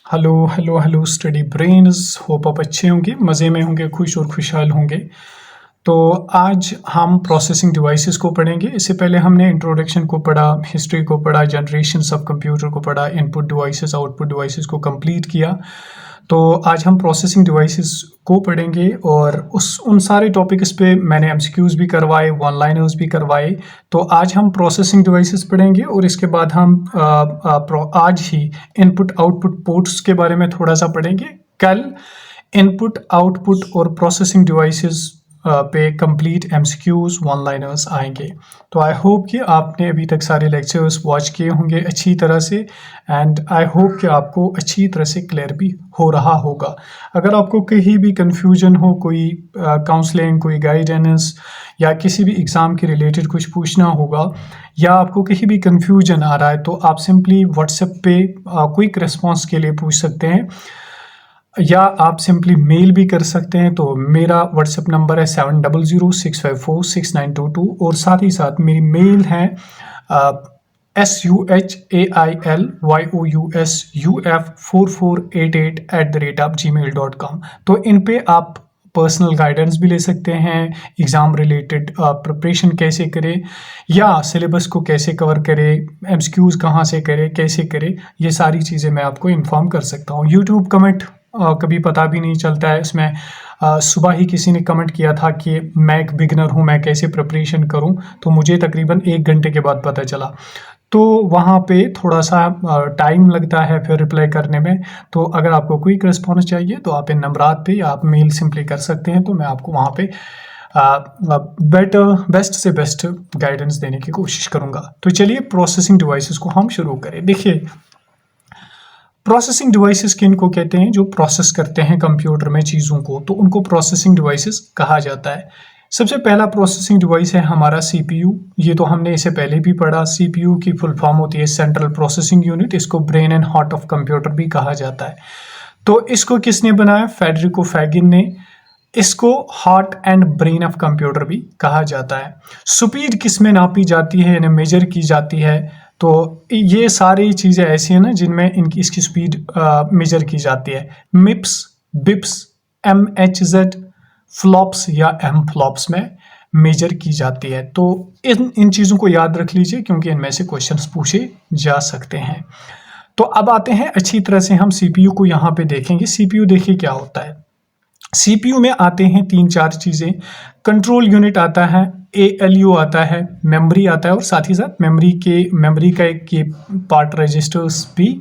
Hello hello hello study brains. Hope आप अच्छे होंगे, मज़े में होंगे, खुश और खुशहाल होंगे। तो आज हम प्रोसेसिंग डिवाइसेस को पढ़ेंगे। इससे पहले हमने इंट्रोडक्शन को पढ़ा, हिस्ट्री को पढ़ा, जनरेशन ऑफ कंप्यूटर को पढ़ा, इनपुट डिवाइसेस आउटपुट डिवाइसेस को कंप्लीट किया। तो आज हम प्रोसेसिंग डिवाइसेस को पढ़ेंगे और उन सारे टॉपिक्स पे मैंने एमसीक्यूज़ भी करवाए, वन लाइनर्स भी करवाए। तो आज हम प्रोसेसिंग डिवाइसेस पढ़ेंगे और इसके बाद हम आज ही इनपुट आउटपुट पोर्ट्स के बारे में थोड़ा सा पढ़ेंगे। कल इनपुट आउटपुट और प्रोसेसिंग डिवाइसेस पे कंप्लीट एमसीक्यूज़ वन लाइनर्स आएंगे। तो आई होप कि आपने अभी तक सारे लेक्चर्स वॉच किए होंगे अच्छी तरह से, एंड आई होप कि आपको अच्छी तरह से क्लियर भी हो रहा होगा। अगर आपको कहीं भी कंफ्यूजन हो, कोई काउंसलिंग, कोई गाइडेंस या किसी भी एग्ज़ाम के रिलेटेड कुछ पूछना होगा, या आपको कहीं भी कंफ्यूजन आ रहा है, तो आप सिंपली व्हाट्सएप पे क्विक रिस्पॉन्स के लिए पूछ सकते हैं, या आप सिंपली मेल भी कर सकते हैं। तो मेरा व्हाट्सएप नंबर है 7006546922 और साथ ही साथ मेरी मेल है suhailyousuf4488@gmail.com। तो इन पे आप पर्सनल गाइडेंस भी ले सकते हैं, एग्ज़ाम रिलेटेड प्रिपरेशन कैसे करें या सिलेबस को कैसे कवर करें, एमसीक्यूज़ कहाँ से करें, कैसे करें, ये सारी चीज़ें मैं आपको इन्फॉर्म कर सकता हूँ। यूट्यूब कमेंट कभी पता भी नहीं चलता है। इसमें सुबह ही किसी ने कमेंट किया था कि मैं एक बिगनर हूँ, मैं कैसे प्रिपरेशन करूँ, तो मुझे तकरीबन 1 घंटे के बाद पता चला। तो वहाँ पे थोड़ा सा टाइम लगता है फिर रिप्लाई करने में। तो अगर आपको क्विक रिस्पॉन्स चाहिए तो आप इन नंबरात पे आप मेल सिंपली कर सकते हैं, तो मैं आपको वहाँ पे बेस्ट से बेस्ट गाइडेंस देने की कोशिश करूँगा। तो चलिए प्रोसेसिंग डिवाइसेस को हम शुरू करें। देखिए, प्रोसेसिंग डिवाइसेस किन को कहते हैं? जो प्रोसेस करते हैं कंप्यूटर में चीज़ों को, तो उनको प्रोसेसिंग डिवाइसेस कहा जाता है। सबसे पहला प्रोसेसिंग डिवाइस है हमारा सीपीयू। ये तो हमने इससे पहले भी पढ़ा। सीपीयू की फुल फॉर्म होती है सेंट्रल प्रोसेसिंग यूनिट। इसको brain and heart of computer भी कहा जाता है। तो इसको किसने बनाया? फेडरिको फैगिन ने। इसको heart and brain of computer भी कहा जाता है। स्पीड किस में नापी जाती है, यानी मेजर की जाती है? तो ये सारी चीज़ें ऐसी हैं ना जिनमें इसकी स्पीड मेजर की जाती है। मिप्स, बिप्स, MHz, फ्लॉप्स या एम फ्लॉप्स में मेजर की जाती है। तो इन चीज़ों को याद रख लीजिए क्योंकि इनमें से क्वेश्चंस पूछे जा सकते हैं। तो अब आते हैं अच्छी तरह से हम सीपीयू को यहाँ पे देखेंगे। सीपीयू देखिए क्या होता है। सीपीयू में आते हैं 3-4 चीज़ें। कंट्रोल यूनिट आता है, ALU आता है, मेमोरी आता है, और साथ ही साथ मेमोरी का एक पार्ट रजिस्टर्स भी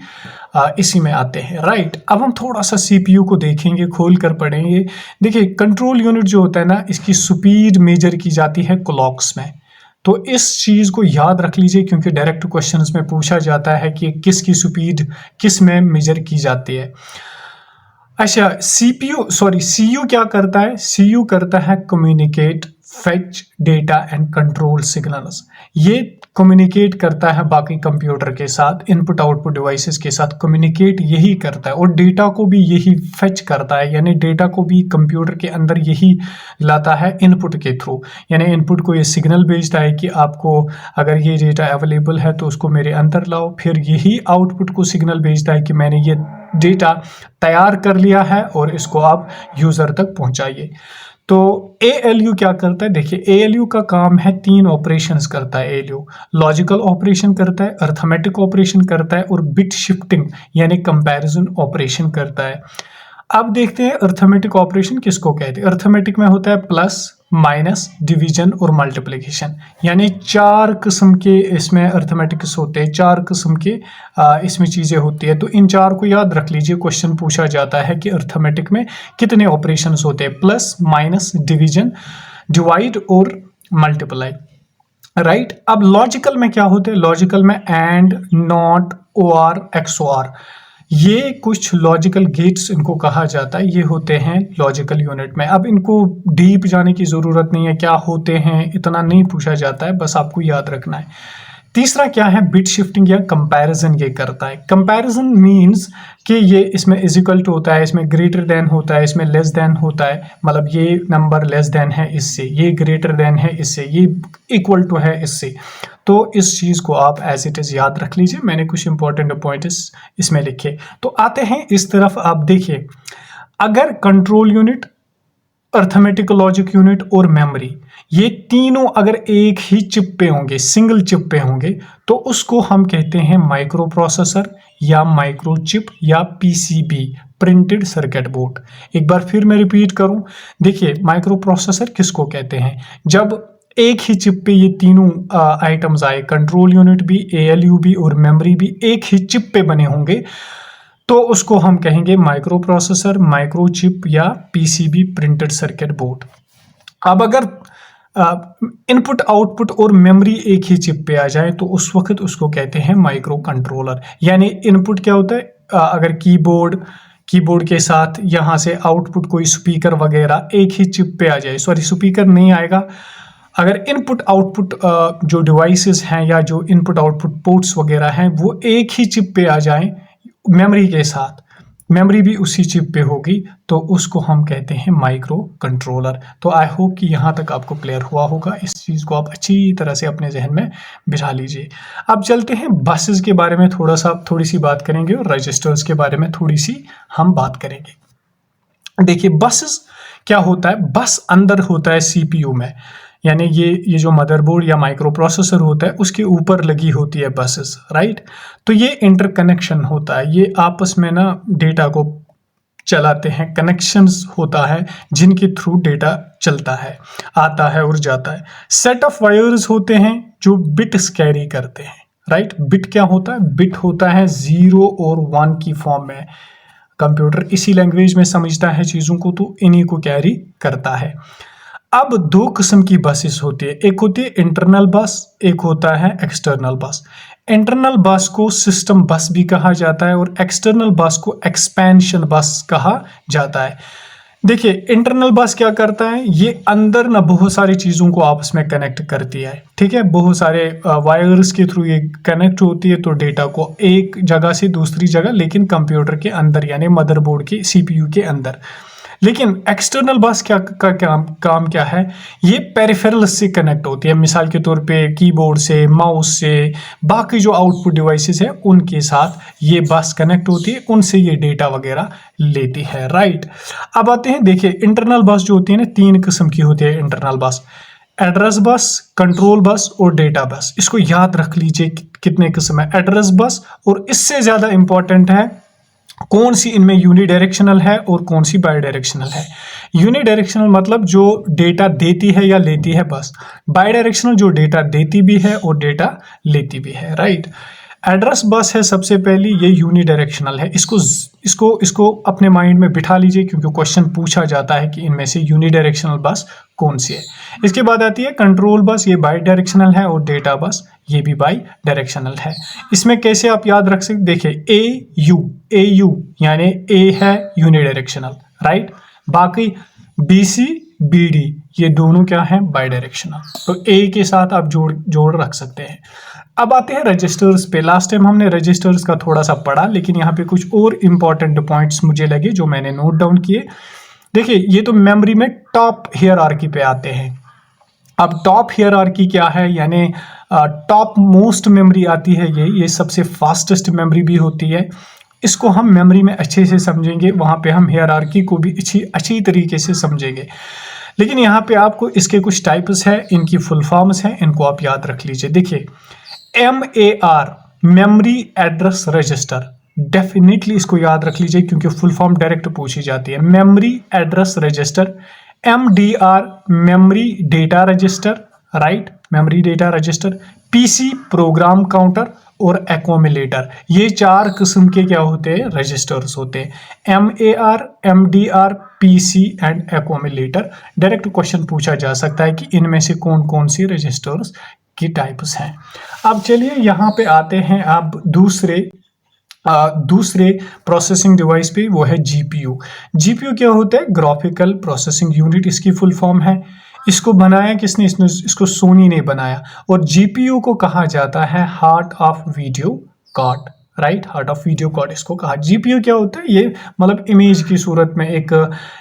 इसी में आते हैं। राइट, अब हम थोड़ा सा सीपीयू को देखेंगे, खोल कर पढ़ेंगे। देखिए, कंट्रोल यूनिट जो होता है ना, इसकी स्पीड मेजर की जाती है क्लॉक्स में। तो इस चीज़ को याद रख लीजिए क्योंकि डायरेक्ट क्वेश्चंस में पूछा जाता है कि किसकी स्पीड किस में मेजर की जाती है। अच्छा, सीयू क्या करता है? सीयू करता है communicate, fetch data and control signals. ये कम्युनिकेट करता है बाकी कंप्यूटर के साथ, इनपुट आउटपुट डिवाइसेस के साथ कम्युनिकेट यही करता है, और डेटा को भी यही फेच करता है, यानी डेटा को भी कंप्यूटर के अंदर यही लाता है इनपुट के थ्रू। यानी इनपुट को ये सिग्नल भेजता है कि आपको अगर ये डेटा अवेलेबल है तो उसको मेरे अंदर लाओ, फिर यही आउटपुट को सिग्नल भेजता है कि मैंने ये डेटा तैयार कर लिया है और इसको आप यूज़र तक पहुंचाइए। तो ALU क्या करता है? देखिए, ALU का काम है 3 ऑपरेशंस करता है। ALU लॉजिकल ऑपरेशन करता है, अर्थमेटिक ऑपरेशन करता है, और बिट शिफ्टिंग यानी कंपैरिजन ऑपरेशन करता है। अब देखते हैं अर्थमेटिक ऑपरेशन किसको कहते हैं। अर्थमेटिक में होता है प्लस, माइनस, डिवीजन और मल्टीप्लिकेशन, यानी 4 किस्म के इसमें अर्थमेटिक्स होते हैं, 4 किस्म के इसमें चीज़ें होती है। तो इन 4 को याद रख लीजिए। क्वेश्चन पूछा जाता है कि अर्थमेटिक में कितने ऑपरेशंस होते हैं? प्लस, माइनस, डिवीजन, डिवाइड और मल्टीप्लाई। राइट, अब लॉजिकल में क्या होते हैं? लॉजिकल में एंड, नॉट, OR, XOR, ये कुछ लॉजिकल गेट्स इनको कहा जाता है। ये होते हैं लॉजिकल यूनिट में। अब इनको डीप जाने की ज़रूरत नहीं है, क्या होते हैं इतना नहीं पूछा जाता है, बस आपको याद रखना है। तीसरा क्या है, बिट शिफ्टिंग या कंपैरिजन ये करता है। कंपैरिजन मींस कि ये इसमें इज इक्वल टू होता है, इसमें ग्रेटर देन होता है, इसमें लेस देन होता है, मतलब ये नंबर लेस देन है इससे, ये ग्रेटर देन है इससे, ये इक्वल टू है इससे। तो इस चीज़ को आप एज इट इज़ याद रख लीजिए। मैंने कुछ इंपॉर्टेंट पॉइंट्स इसमें लिखे। तो आते हैं इस तरफ, आप देखिए अगर control unit, arithmetic logic unit और मेमोरी ये तीनों अगर एक ही चिप पे होंगे, सिंगल चिप पे होंगे, तो उसको हम कहते हैं माइक्रो प्रोसेसर या माइक्रो चिप या पीसीबी, प्रिंटेड सर्किट बोर्ड। एक बार फिर मैं रिपीट करूं, देखिए माइक्रो प्रोसेसर किसको कहते हैं, जब एक ही चिप पे ये तीनों आइटम्स आए, कंट्रोल यूनिट भी, एएलयू भी और मेमोरी भी एक ही चिप पे बने होंगे, तो उसको हम कहेंगे माइक्रो प्रोसेसर, माइक्रो चिप या पीसीबी, प्रिंटेड सर्किट बोर्ड। अब अगर इनपुट आउटपुट और मेमोरी एक ही चिप पे आ जाए तो उस वक्त उसको कहते हैं माइक्रो कंट्रोलर। यानी इनपुट क्या होता है, अगर कीबोर्ड के साथ यहाँ से आउटपुट कोई स्पीकर वगैरह एक ही चिप पे आ जाए, सॉरी स्पीकर नहीं आएगा, अगर इनपुट आउटपुट जो डिवाइसेस हैं या जो इनपुट आउटपुट पोर्ट्स वगैरह हैं वो एक ही चिप पे आ जाएं मेमोरी के साथ, मेमोरी भी उसी चिप पे होगी, तो उसको हम कहते हैं माइक्रो कंट्रोलर। तो आई होप कि यहाँ तक आपको क्लियर हुआ होगा। इस चीज़ को आप अच्छी तरह से अपने जहन में बिठा लीजिए। अब चलते हैं बसेस के बारे में थोड़ी सी बात करेंगे और रजिस्टर्स के बारे में थोड़ी सी हम बात करेंगे। देखिए बसेस क्या होता है, बस अंदर होता है सीपीयू में, यानी ये जो मदरबोर्ड या माइक्रो प्रोसेसर होता है उसके ऊपर लगी होती है बसेस, राइट। तो ये इंटरकनेक्शन होता है, ये आपस में ना डेटा को चलाते हैं, कनेक्शंस होता है जिनके थ्रू डेटा चलता है, आता है और जाता है। सेट ऑफ वायर्स होते हैं जो बिट्स कैरी करते हैं, राइट। बिट क्या होता है, बिट होता है 0 और 1 की फॉर्म में। कंप्यूटर इसी लैंग्वेज में समझता है चीज़ों को, तो इन्हीं को कैरी करता है। अब दो किस्म की बसेस होती है, एक होती है इंटरनल बस, एक होता है एक्सटर्नल बस। इंटरनल बस को सिस्टम बस भी कहा जाता है और एक्सटर्नल बस को एक्सपेंशन बस कहा जाता है। देखिए इंटरनल बस क्या करता है, ये अंदर ना बहुत सारी चीज़ों को आपस में कनेक्ट करती है, ठीक है, बहुत सारे वायर्स के थ्रू ये कनेक्ट होती है, तो डेटा को एक जगह से दूसरी जगह, लेकिन कंप्यूटर के अंदर यानी मदरबोर्ड के सीपीयू के अंदर। लेकिन एक्सटर्नल बस का काम क्या है, ये पेरिफेरल्स से कनेक्ट होती है, मिसाल के तौर पे कीबोर्ड से, माउस से, बाकी जो आउटपुट डिवाइसेस है उनके साथ ये बस कनेक्ट होती है, उनसे ये डेटा वगैरह लेती है, राइट। अब आते हैं, देखिए इंटरनल बस जो होती है ना, 3 किस्म की होती है इंटरनल बस, एड्रेस बस, कंट्रोल बस और डेटा बस। इसको याद रख लीजिए कितने किस्म है एड्रेस बस, और इससे ज़्यादा इंपॉर्टेंट है कौन सी इनमें यूनिडायरेक्शनल है और कौन सी बायडायरेक्शनल है। यूनिडायरेक्शनल मतलब जो डेटा देती है या लेती है बस, बायडायरेक्शनल जो डेटा देती भी है और डेटा लेती भी है, राइट। एड्रेस बस है सबसे पहली, ये यूनिडायरेक्शनल है, इसको अपने माइंड में बिठा लीजिए क्योंकि क्वेश्चन पूछा जाता है कि इनमें से यूनिडायरेक्शनल बस कौन सी है। इसके बाद आती है कंट्रोल बस, ये बाई डायरेक्शनल है, और डेटा बस ये भी बाई डायरेक्शनल है। इसमें कैसे आप याद रख सकते, देखिए ए यू यानी ए है यूनिडायरेक्शनल, राइट। बाकी बी सी बी डी ये दोनों क्या है, बाई डायरेक्शनल, तो ए के साथ आप जोड़ रख सकते हैं। अब आते हैं रजिस्टर्स पे। लास्ट टाइम हमने रजिस्टर्स का थोड़ा सा पढ़ा, लेकिन यहाँ पे कुछ और इंपॉर्टेंट पॉइंट्स मुझे लगे जो मैंने नोट डाउन किए। देखिए ये तो मेमोरी में टॉप हियरार्की पे आते हैं। अब टॉप हियरार्की क्या है, यानी टॉप मोस्ट मेमोरी आती है, ये सबसे फास्टेस्ट मेमोरी भी होती है। इसको हम मेमोरी में अच्छे से समझेंगे, वहाँ पे हम हियरार्की को भी अच्छी तरीके से समझेंगे। लेकिन यहाँ पे आपको इसके कुछ टाइप्स है, इनकी फुल फॉर्म्स हैं, इनको आप याद रख लीजिए। देखिए MAR memory address register, definitely इसको याद रख लीजिए क्योंकि फुल फॉर्म डायरेक्ट पूछी जाती है। Memory address register. MDR memory data register, right, memory data register. PC program counter और एक्यूमुलेटर, ये 4 किस्म के क्या होते हैं, रजिस्टर्स होते हैं। MAR, MDR, PC and accumulator. Direct question पूछा जा सकता है कि इनमें से कौन कौन सी रजिस्टर्स की टाइप्स हैं। अब चलिए यहाँ पे आते हैं अब दूसरे प्रोसेसिंग डिवाइस पे, वो है GPU। GPU क्या होता है, ग्राफिकल प्रोसेसिंग यूनिट इसकी फुल फॉर्म है। इसको बनाया किसने? इसको सोनी ने बनाया। और जीपीयू को कहा जाता है heart of video card, right, heart of video card इसको कहा। जीपीयू क्या होता है? ये मतलब इमेज की सूरत में एक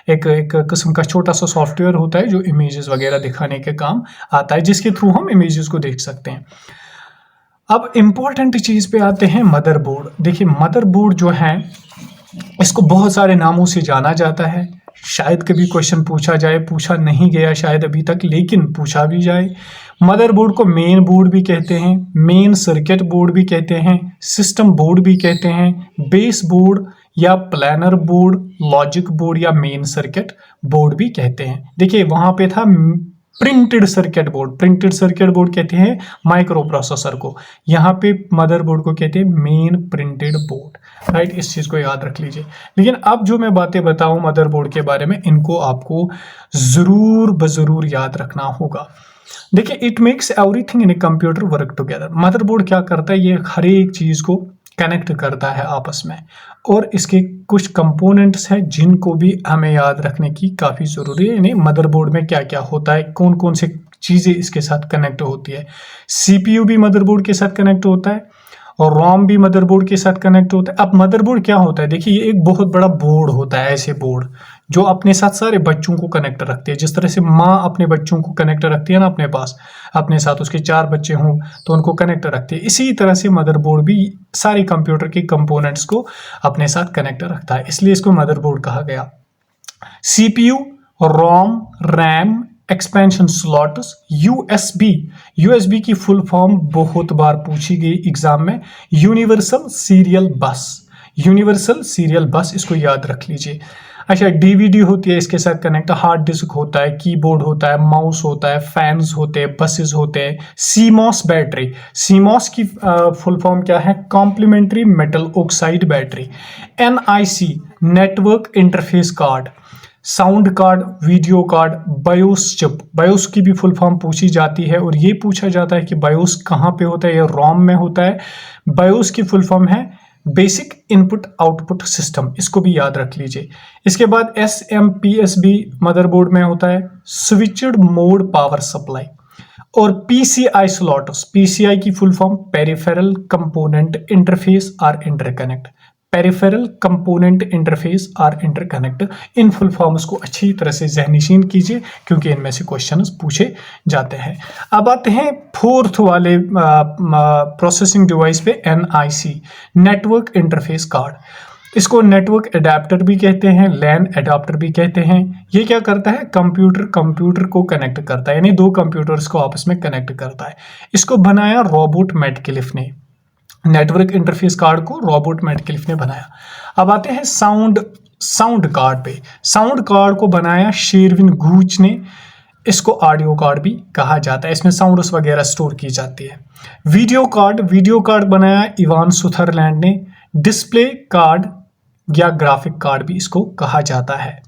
किस्म का छोटा सा सॉफ्टवेयर होता है जो इमेजेस वगैरह दिखाने के काम आता है, जिसके थ्रू हम इमेजेस को देख सकते हैं। अब इम्पोर्टेंट चीज पे आते हैं, मदरबोर्ड। देखिए मदरबोर्ड जो है इसको बहुत सारे नामों से जाना जाता है। शायद कभी क्वेश्चन पूछा जाए, पूछा नहीं गया शायद अभी तक, लेकिन पूछा भी जाए। मदरबोर्ड को मेन बोर्ड भी कहते हैं, मेन सर्किट बोर्ड भी कहते हैं, सिस्टम बोर्ड भी कहते हैं, बेस बोर्ड या प्लानर बोर्ड, लॉजिक बोर्ड या मेन सर्किट बोर्ड भी कहते हैं। देखिए वहां पे था printed circuit board, printed circuit board कहते हैं माइक्रो प्रोसेसर को, यहाँ पे मदरबोर्ड को कहते हैं मेन प्रिंटेड बोर्ड, राइट। इस चीज को याद रख लीजिए। लेकिन अब जो मैं बातें बताऊं मदरबोर्ड के बारे में, इनको आपको जरूर याद रखना होगा। देखिए it makes everything in a computer work together. Motherboard क्या करता है? ये हर एक चीज को कनेक्ट करता है आपस में, और इसके कुछ कंपोनेंट्स हैं जिनको भी हमें याद रखने की काफ़ी ज़रूरी है। यानी मदरबोर्ड में क्या क्या होता है, कौन कौन से चीज़ें इसके साथ कनेक्ट होती है। सीपीयू भी मदरबोर्ड के साथ कनेक्ट होता है और रोम भी मदरबोर्ड के साथ कनेक्ट होता है। अब मदरबोर्ड क्या होता है? देखिए ये एक बहुत बड़ा बोर्ड होता है, ऐसे बोर्ड जो अपने साथ सारे बच्चों को कनेक्ट रखते हैं। जिस तरह से माँ अपने बच्चों को कनेक्ट रखती है ना अपने पास, अपने साथ उसके 4 बच्चे हों तो उनको कनेक्ट रखती है, इसी तरह से मदरबोर्ड भी सारे कंप्यूटर के कंपोनेंट्स को अपने साथ कनेक्ट रखता है, इसलिए इसको मदरबोर्ड कहा गया। सीपीयू, रोम, रैम, एक्सपेंशन स्लॉट्स, यूएसबी की फुल फॉर्म बहुत बार पूछी गई एग्जाम में, यूनिवर्सल सीरियल बस, यूनिवर्सल सीरियल बस, इसको याद रख लीजिए। अच्छा, डीवीडी होती है इसके साथ कनेक्ट, हार्ड डिस्क होता है, कीबोर्ड होता है, माउस होता है, फैंस होते हैं, बसेस होते हैं, सीमॉस बैटरी, सीमॉस की फुल फॉर्म क्या है? Complementary metal oxide battery, NIC network interface card, sound card, video card, BIOS chip, BIOS की भी फुल फॉर्म पूछी जाती है और ये पूछा जाता है कि बायोस कहाँ पे होता है? ये रोम में होता है। बायोस की फुल फॉर्म है बेसिक इनपुट आउटपुट सिस्टम, इसको भी याद रख लीजिए। इसके बाद SMPS मदरबोर्ड में होता है, स्विच्ड मोड पावर सप्लाई, और PCI स्लॉट्स, PCI की full form peripheral component interface or interconnect, peripheral component interface or interconnect. इन फुल फॉर्म्स को अच्छी तरह से ज़हनीशीन कीजिए क्योंकि इनमें से क्वेश्चंस पूछे जाते हैं। अब आते हैं फोर्थ वाले प्रोसेसिंग डिवाइस पे, NIC नेटवर्क इंटरफेस कार्ड। इसको नेटवर्क एडाप्टर भी कहते हैं, लैन एडाप्टर भी कहते हैं। ये क्या करता है? कंप्यूटर को कनेक्ट करता है, यानी 2 कंप्यूटर्स को आपस में कनेक्ट करता है। इसको बनाया रॉबर्ट मैटक्लिफ ने, नेटवर्क इंटरफेस कार्ड को रॉबर्ट मैटक्लिफ ने बनाया। अब आते हैं साउंड कार्ड पे। साउंड कार्ड को बनाया शेरविन गूच ने, इसको ऑडियो कार्ड भी कहा जाता है, इसमें साउंड्स वगैरह स्टोर की जाती है। वीडियो कार्ड बनाया इवान सुथरलैंड ने। डिस्प्ले कार्ड या ग्राफिक कार्ड भी इसको कहा जाता है।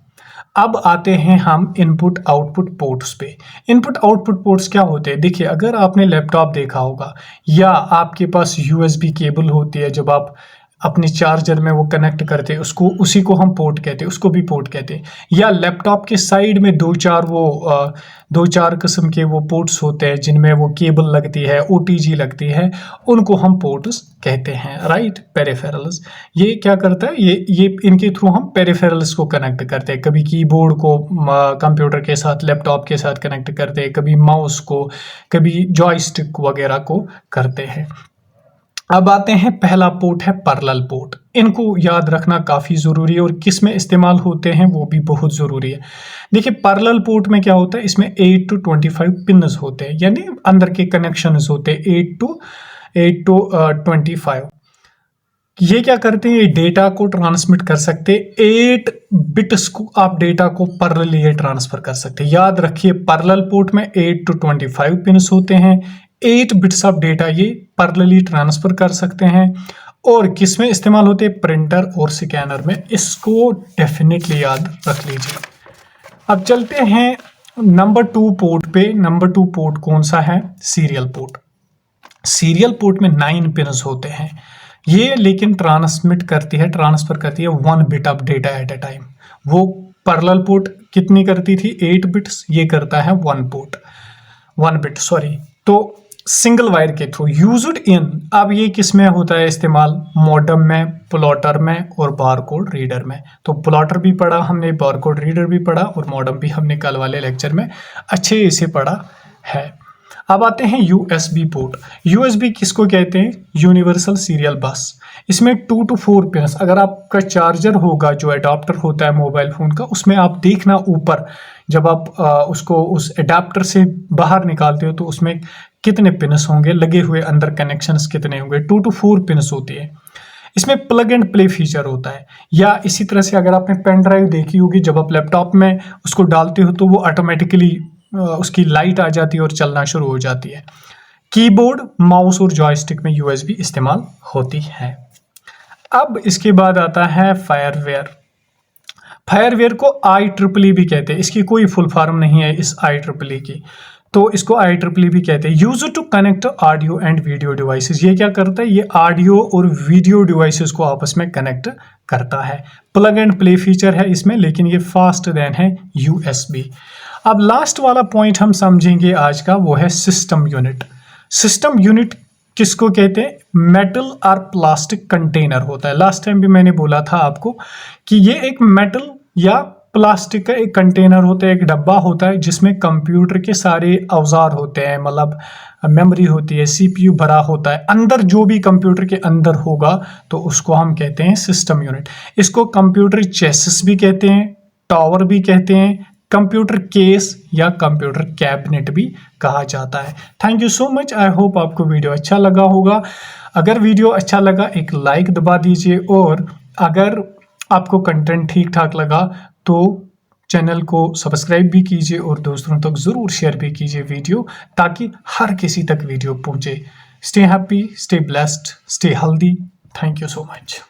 अब आते हैं हम इनपुट आउटपुट पोर्ट्स पे। इनपुट आउटपुट पोर्ट्स क्या होते हैं? देखिए अगर आपने लैपटॉप देखा होगा या आपके पास यूएसबी केबल होती है, जब आप अपने चार्जर में वो कनेक्ट करते हैं उसको, उसी को हम पोर्ट कहते हैं, उसको भी पोर्ट कहते हैं। या लैपटॉप के साइड में दो चार किस्म के वो पोर्ट्स होते हैं जिनमें वो केबल लगती है, ओटीजी लगती है, उनको हम पोर्ट्स कहते हैं, राइट, पेरिफेरल्स। ये क्या करता है? ये इनके थ्रू हम पेरिफेरल्स को कनेक्ट करते हैं। कभी कीबोर्ड को कंप्यूटर के साथ, लैपटॉप के साथ कनेक्ट करते हैं, कभी माउस को, कभी जॉयस्टिक वगैरह को करते हैं। अब आते हैं, पहला पोर्ट है पैरेलल पोर्ट। इनको याद रखना काफ़ी ज़रूरी है और किस में इस्तेमाल होते हैं वो भी बहुत ज़रूरी है। देखिए पैरेलल पोर्ट में क्या होता है? इसमें 8 to 25 पिन्स होते हैं, यानी अंदर के कनेक्शंस होते हैं 8 to 25। ये क्या करते हैं? ये डेटा को ट्रांसमिट कर सकते हैं। 8 बिट्स को आप डेटा को पैरेलली ट्रांसफर कर सकते हैं। याद रखिए पैरेलल पोर्ट में 8 to 25 पिन्स होते हैं, 8 बिट्स ऑफ डेटा ये पैरेलली ट्रांसफर कर सकते हैं। और किस में इस्तेमाल होते हैं? प्रिंटर और स्कैनर में। इसको डेफिनेटली याद रख लीजिए। अब चलते हैं नंबर 2 पोर्ट पे। नंबर 2 पोर्ट कौन सा है? Serial port. सीरियल पोर्ट में 9 पिन्स होते हैं। ये लेकिन ट्रांसफर करती है 1 bit of data eight A time. वो पैरेलल पोर्ट कितनी करती थी 8 बिट्स, ये करता है 1 बिट सॉरी। तो सिंगल वायर के थ्रू यूज्ड इन, अब ये किस में होता है इस्तेमाल, मॉडेम में, प्लॉटर में और बारकोड रीडर में। तो प्लॉटर भी पढ़ा हमने, बारकोड रीडर भी पढ़ा और मॉडेम भी हमने कल वाले लेक्चर में अच्छे से पढ़ा है। अब आते हैं यूएसबी पोर्ट। यूएसबी किसको कहते हैं, यूनिवर्सल सीरियल बस। इसमें 2 to 4 पिन्स, अगर आपका चार्जर होगा जो अडाप्टर होता है मोबाइल फ़ोन का, उसमें आप देखना ऊपर जब आप उसको उस अडाप्टर से बाहर निकालते हो तो उसमें कितने पिन्स होंगे लगे हुए, अंदर कनेक्शंस कितने होंगे, 2 to 4 पिन्स होती है। इसमें प्लग एंड प्ले फीचर होता है, या इसी तरह से अगर आपने पेन ड्राइव देखी होगी, जब आप लैपटॉप में उसको डालते हो तो वो ऑटोमेटिकली उसकी लाइट आ जाती है और चलना शुरू हो जाती है। कीबोर्ड, माउस और जॉयस्टिक में यूएसबी इस्तेमाल होती है। अब इसके बाद आता है फायरवेयर। फायरवेयर को IEEE भी कहते हैं, इसकी कोई फुल फॉर्म नहीं है इस IEEE की, तो इसको IEEE भी कहते हैं। Use to connect audio and video devices, ये क्या करता है, ये ऑडियो और वीडियो डिवाइसेस को आपस में कनेक्ट करता है। प्लग एंड प्ले फीचर है इसमें, लेकिन ये फास्ट देन है यूएसबी। अब लास्ट वाला पॉइंट हम समझेंगे आज का, वो है सिस्टम यूनिट। सिस्टम यूनिट किसको कहते हैं, मेटल और प्लास्टिक कंटेनर होता है। लास्ट टाइम भी मैंने बोला था आपको कि ये एक मेटल या प्लास्टिक का एक कंटेनर होता है, एक डब्बा होता है जिसमें कंप्यूटर के सारे औजार होते हैं, मतलब मेमोरी होती है, सीपीयू भरा होता है, अंदर जो भी कंप्यूटर के अंदर होगा तो उसको हम कहते हैं सिस्टम यूनिट। इसको कंप्यूटर चेसिस भी कहते हैं, टावर भी कहते हैं, कंप्यूटर केस या कंप्यूटर कैबिनेट भी कहा जाता है। Thank you so much, I hope आपको वीडियो अच्छा लगा होगा। अगर वीडियो अच्छा लगा एक लाइक दबा दीजिए, और अगर आपको कंटेंट ठीक ठाक लगा तो चैनल को सब्सक्राइब भी कीजिए और दोस्तों तक ज़रूर शेयर भी कीजिए वीडियो, ताकि हर किसी तक वीडियो पहुंचे। Stay happy, stay blessed, stay healthy. Thank you so much.